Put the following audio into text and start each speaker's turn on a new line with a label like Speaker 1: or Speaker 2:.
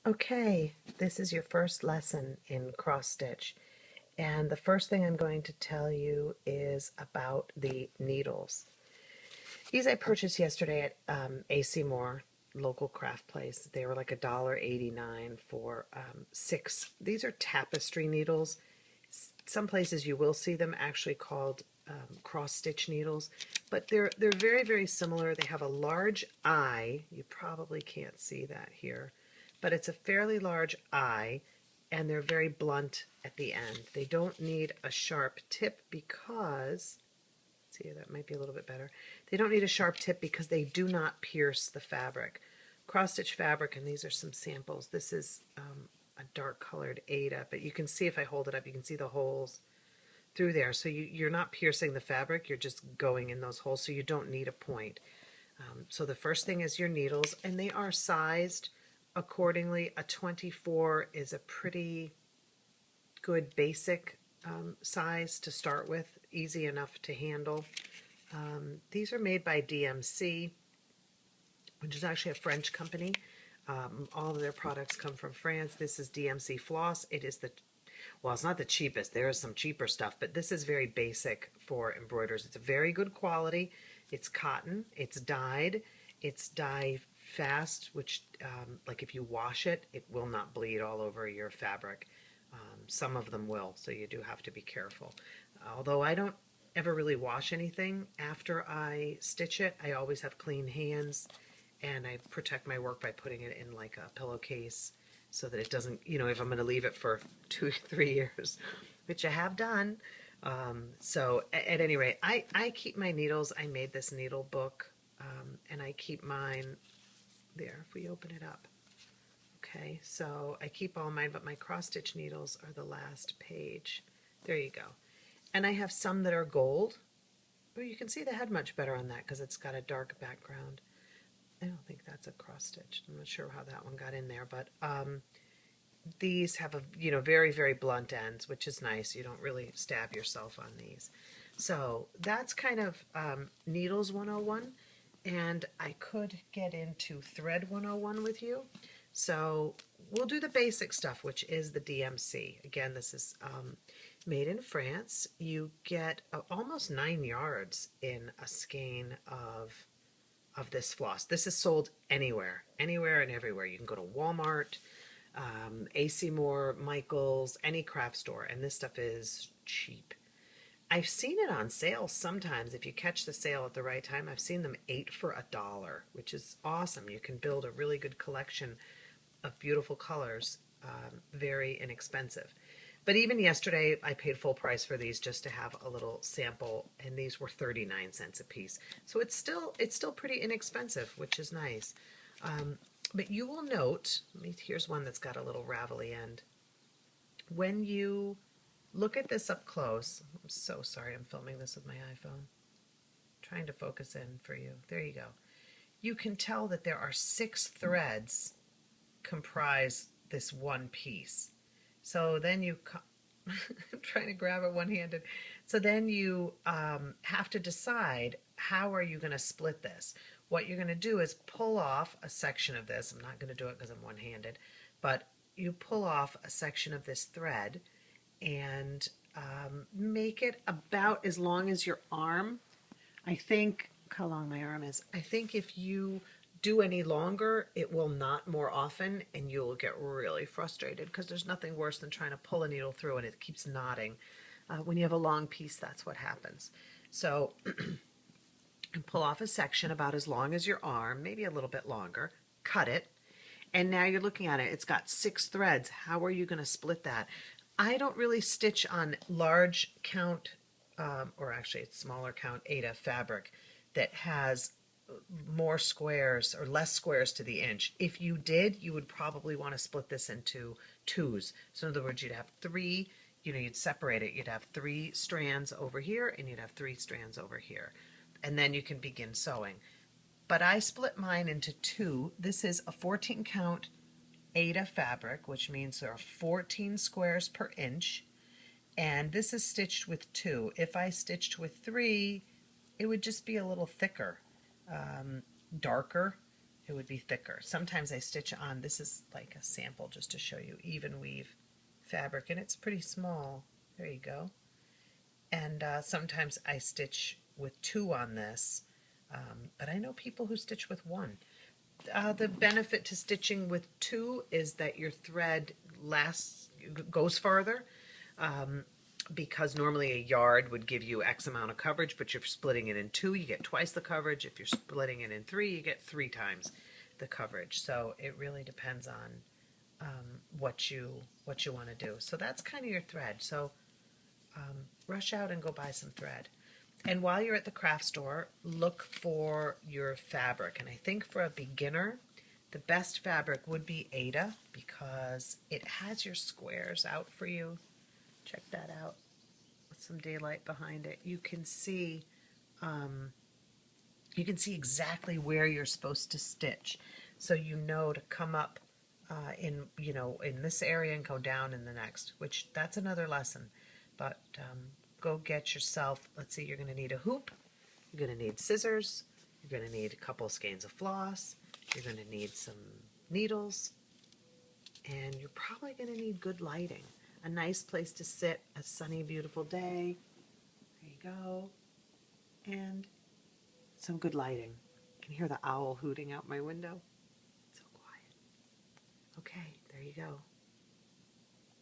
Speaker 1: Okay, this is your first lesson in cross stitch, and the first thing I'm going to tell you is about the needles. These I purchased yesterday at AC Moore, local craft place. They were like $1.89 for six. These are tapestry needles. Some places you will see them actually called cross stitch needles, but they're very, very similar. They have a large eye. You probably can't see that here, but it's a fairly large eye, and they're very blunt at the end. They don't need a sharp tip because, see, that might be a little bit better. They don't need a sharp tip because they do not pierce the fabric. Cross stitch fabric, and these are some samples. This is a dark colored Ada, but you can see if I hold it up, you can see the holes through there. So you're not piercing the fabric, you're just going in those holes, so you don't need a point. So the first thing is your needles, and they are sized accordingly. A 24 is a pretty good basic size to start with, easy enough to handle. These are made by DMC, which is actually a French company. All of their products come from France. This is DMC floss. It is well, it's not the cheapest. There is some cheaper stuff, but this is very basic for embroiders. It's a very good quality. It's cotton. It's dyed. It's dye fast, which, like if you wash it, it will not bleed all over your fabric. Some of them will, so you do have to be careful. Although I don't ever really wash anything after I stitch it, I always have clean hands, and I protect my work by putting it in like a pillowcase so that it doesn't, if I'm going to leave it for 2 or 3 years, which I have done. So at any rate, I keep my needles. I made this needle book, and I keep mine there if we open it up. Okay, so I keep all mine, but my cross stitch needles are the last page. There you go. And I have some that are gold. Well, you can see the head much better on that because it's got a dark background. I don't think that's a cross stitch. I'm not sure how that one got in there, but these have very, very blunt ends, which is nice. You don't really stab yourself on these. So that's kind of Needles 101, and I could get into Thread 101 with you. So we'll do the basic stuff, which is the DMC. Again, this is made in France. You get almost 9 yards in a skein of this floss. This is sold anywhere and everywhere. You can go to Walmart, AC Moore, Michael's, any craft store, and this stuff is cheap. I've seen it on sale sometimes. If you catch the sale at the right time, I've seen them 8 for $1, which is awesome. You can build a really good collection of beautiful colors, very inexpensive. But even yesterday, I paid full price for these just to have a little sample, and these were 39 cents a piece. So it's still pretty inexpensive, which is nice. But you will note, here's one that's got a little ravelly end. When you look at this up close, I'm so sorry, I'm filming this with my iPhone. Trying to focus in for you. There you go. You can tell that there are 6 threads comprise this one piece. So then I'm trying to grab it one-handed. So then you have to decide, how are you going to split this? What you're going to do is pull off a section of this. I'm not going to do it because I'm one-handed, but you pull off a section of this thread and make it about as long as your arm. I think, how long my arm is. I think if you do any longer, it will knot more often, and you'll get really frustrated because there's nothing worse than trying to pull a needle through and it keeps knotting. When you have a long piece, that's what happens. So pull off a section about as long as your arm, maybe a little bit longer, cut it, and now you're looking at it. It's got 6 threads. How are you going to split that? I don't really stitch on large count, or actually it's smaller count Ada fabric that has more squares or less squares to the inch. If you did, you would probably want to split this into 2s. So in other words, you'd have 3, you'd separate it. You'd have 3 strands over here, and you'd have 3 strands over here. And then you can begin sewing. But I split mine into 2. This is a 14 count Ada fabric, which means there are 14 squares per inch. And this is stitched with 2. If I stitched with 3, it would just be a little thicker. Darker, it would be thicker. Sometimes I stitch on, this is like a sample just to show you, even weave fabric, and it's pretty small. There you go. And sometimes I stitch with 2 on this, but I know people who stitch with 1. The benefit to stitching with 2 is that your thread goes farther, because normally a yard would give you X amount of coverage, but you're splitting it in 2, you get twice the coverage. If you're splitting it in 3, you get 3 times the coverage. So it really depends on what you want to do. So that's kind of your thread. So rush out and go buy some thread. And while you're at the craft store, look for your fabric. And I think for a beginner, the best fabric would be Ada, because it has your squares out for you. Check that out with some daylight behind it. You can see exactly where you're supposed to stitch, so you know to come up in this area and go down in the next. Which that's another lesson, but go get yourself. Let's see. You're going to need a hoop. You're going to need scissors. You're going to need a couple skeins of floss. You're going to need some needles, and you're probably going to need good lighting. A nice place to sit, a sunny, beautiful day. There you go. And some good lighting. You can hear the owl hooting out my window. So quiet. Okay, there you go.